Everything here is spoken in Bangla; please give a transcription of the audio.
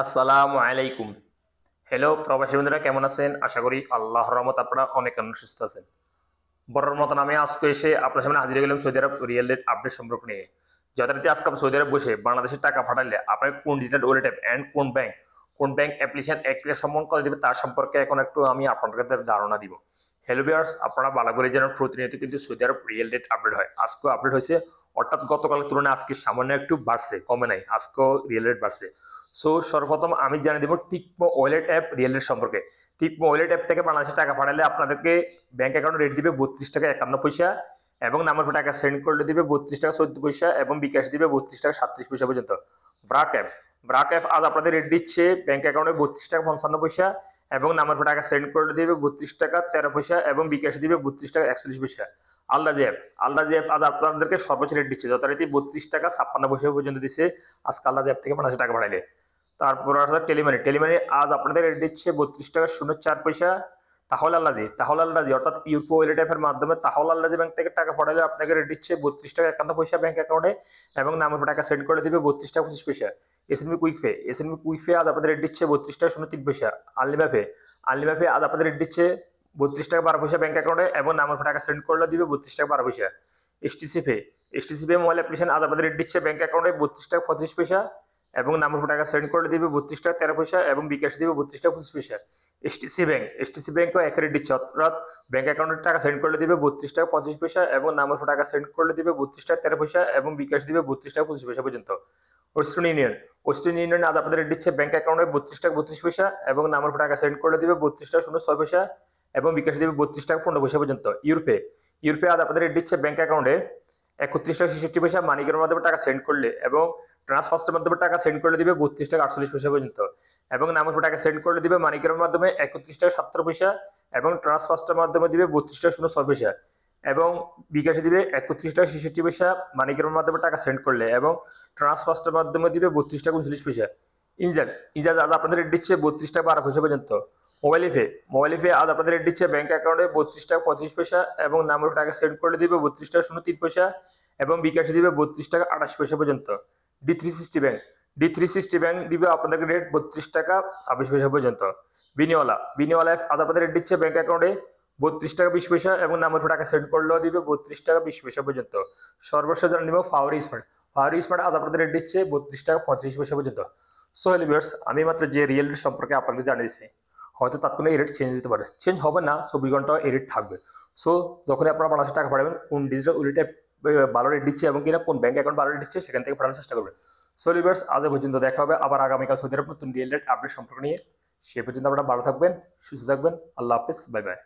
আসসালামু আলাইকুম। হ্যালো প্রবাসী বন্ধুরা, কেমন আছেন? আশা করি আল্লাহর রহমত আপনারা অনেক সুস্থ আছেন। বরাবর মতন আমি আজকে এসে আপনার সামনে হাজির হয়ে গেলাম সৌদি আরব রিয়েল রেট আপডেট সম্পর্ক নিয়ে। যথারীতি আজকে আপনি সৌদি আরব বসে বাংলাদেশের টাকা পাঠালে আপনাকে কোন ডিজিটাল ওয়ালেট অ্যাপ অ্যান্ড কোন ব্যাংক অ্যাপ্লিকেশন অ্যাক্টিভেট সম্পন্ন করে দেবে তার সম্পর্কে এখন একটু আমি আপনাদের ধারণা দিব। হ্যালো ভিউয়ার্স, আপনারা ভালো করে জানেন প্রতিনিয়ত কিন্তু সৌদি আরব রিয়েল রেট আপডেট হয়। আজকেও আপডেট হয়েছে, অর্থাৎ গতকালের তুলনায় আজকে সামান্য একটু বাড়ছে, কমে নাই, আজকেও রিয়েল রেট বাড়ছে। সো সর্বপ্রথম আমি জানিয়ে দেবো টিকমো ওয়ালেট অ্যাপ রিয়েল রেট সম্পর্কে। টিকমো ওয়ালেট অ্যাপ থেকে বাংলাদেশে টাকা পাঠালে আপনাদেরকে ব্যাংক অ্যাকাউন্ট রেট দিবে 32 টাকা 51 পয়সা, এবং নাম্বার টাকা সেন্ড করলে দিবে 32 টাকা 14 পয়সা, এবং বিকাশ দিবে 32 টাকা 37 পয়সা পর্যন্ত। ব্রাক অ্যাপ আজ আপনাদের রেট দিচ্ছে ব্যাংক অ্যাকাউন্টে 32 টাকা 55 পয়সা, এবং নাম্বার টাকা সেন্ড করলে দিবে 32 টাকা 13 পয়সা, এবং বিকাশ দিবে 32 টাকা 41 পয়সা। আলদাজ অ্যাপ আজ আপনাদেরকে সর্বোচ্চ রেট দিচ্ছে, যথারীতি 32 টাকা 56 পয়সা পর্যন্ত দিচ্ছে আজকে আলদাজ অ্যাপ থেকে বাংলাদেশে টাকা পাঠাইলে। তারপর আসলে টেলিমানি আজ আপনাদের রেট দিচ্ছে 32 টাকা 04 পয়সা। তাহলে আল্লাজি অর্থাৎ ইউপো ওয়ালেট অ্যাপের মাধ্যমে তাহলে আল্লাজি ব্যাংক থেকে টাকা পাঠালে আপনাকে রেট দিচ্ছে 32 টাকা 51 পয়সা ব্যাংক অ্যাকাউন্টে, এবং নামের টাকা সেন্ড করে দিবে 32 টাকা 25 পয়সা। এসএনবি কুইক পে আজ আপনাদের রেট দিচ্ছে 32 টাকা 03 পয়সা। আলনিমাপে আজ আপনাদের রেট দিচ্ছে 32 টাকা 12 পয়সা ব্যাংক অ্যাকাউন্টে, এবং নামের টাকা সেন্ড করলে দিবে 32 টাকা 12 পয়সা। এসটিসি পে মোবাইল অ্যাপ্লিকেশন আজ আপনাদের রেট দিচ্ছে ব্যাংক অ্যাকাউন্টে 32 টাকা 35 পয়সা, এবং নামের টাকা সেন্ড করে দিবে 32 টাকা 13 পয়সা, এবং বিকাশ দিবে 32 টাকা 25 পয়সা। এসটিসি ব্যাংকও এক রেট দিচ্ছে, অর্থাৎ ব্যাংক অ্যাকাউন্টের টাকা সেন্ড করলে দিবে 32 টাকা 35 পয়সা, এবং নামের টাকা সেন্ড করলে দিবে 32 টাকা 13 পয়সা, এবং বিকাশ দিবে 32 টাকা 25 পয়সা পর্যন্ত। ওয়েস্টার্ন ইউনিয়ন আজ আপনাদের রেট দিচ্ছে ব্যাংক অ্যাকাউন্টে 32 টাকা 32 পয়সা, এবং নামের টাকা সেন্ড করলে দিবে 32 টাকা 06 পয়সা, এবং বিকাশ দিবে 32 টাকা 15 পয়সা পর্যন্ত। ইউরোপে আজ আপনাদের রেট দিচ্ছে ব্যাংক অ্যাকাউন্টে 31 টাকা 66 পয়সা, মানিকের মাধ্যমে টাকা সেন্ড করলে, এবং ট্রান্সফার্সের মাধ্যমে টাকা সেন্ড করলে দিবে 32 টাকা 48 পয়সা পর্যন্ত, এবং নামের টাকা সেন্ড করলে দিবে মানিকের মাধ্যমে 31 টাকা 77 পয়সা, এবং ট্রান্সফার্সের মাধ্যমে দিবে 32 টাকা 06 পয়সা, এবং বিকাশে দিবে 31 টাকা 66 পয়সা মানিকের মাধ্যমে টাকা সেন্ড করলে, এবং ট্রান্সফার্সের মাধ্যমে দিবে 32 টাকা 39 পয়সা। ইনজাজ আজ আপনাদের রেট দিচ্ছে 32 টাকা 12 পয়সা পর্যন্ত। মোবাইল পে আজ আপনাদের রেট দিচ্ছে ব্যাংক অ্যাকাউন্টে 32 টাকা 35 পয়সা, এবং নামের টাকা সেন্ড করে দিবে 32 টাকা 03 পয়সা, এবং বিকাশে দিবে 32 টাকা 28 পয়সা পর্যন্ত। ডি থ্রি সিক্সটি ব্যাংক দিবে আপনাদেরকে রেট 32 টাকা 26 পয়সা পর্যন্ত। বিনিওয়ালা আজ আপনাদের রেট দিচ্ছে ব্যাংক অ্যাকাউন্টে 32 টাকা 20 পয়সা, এবং নামের টাকা সেন্ড করলেও দিবে 32 টাকা 20 পয়সা পর্যন্ত। সর্বশেষ জানিয়ে নিব ফাওয়ারি স্মার্ট আজ আপনাদের রেট দিচ্ছে 32 টাকা 35 পয়সা পর্যন্ত। সো হ্যালো ভিউয়ার্স, আমি মাত্র যে রিয়েল রেট সম্পর্কে আপনাদের জানিয়েছি, হয়তো তাৎক্ষণিক এই রেট চেঞ্জ হতে পারে, চেঞ্জ হবে না, 24 ঘন্টা এই রেট থাকবে। সো যখনই আপনারা বাংলাদেশে টাকা পাঠাবেন, কোন ডিজিটাল ওয়ালেটে ভালো রেট দিচ্ছে এবং কিনা কোন ব্যাংক অ্যাকাউন্ট ভালো রেট দিচ্ছে সেখান থেকে পাঠানোর চেষ্টা করবেন। সো ভিউয়ার্স, আজ পর্যন্ত দেখা হবে আবার আগামীকাল সৌদি আরব নতুন রিয়েল রেট আপডেট সম্পর্ক নিয়ে। সে পর্যন্ত আপনারা ভালো থাকবেন, সুস্থ থাকবেন। আল্লাহ হাফেজ, বাই বাই।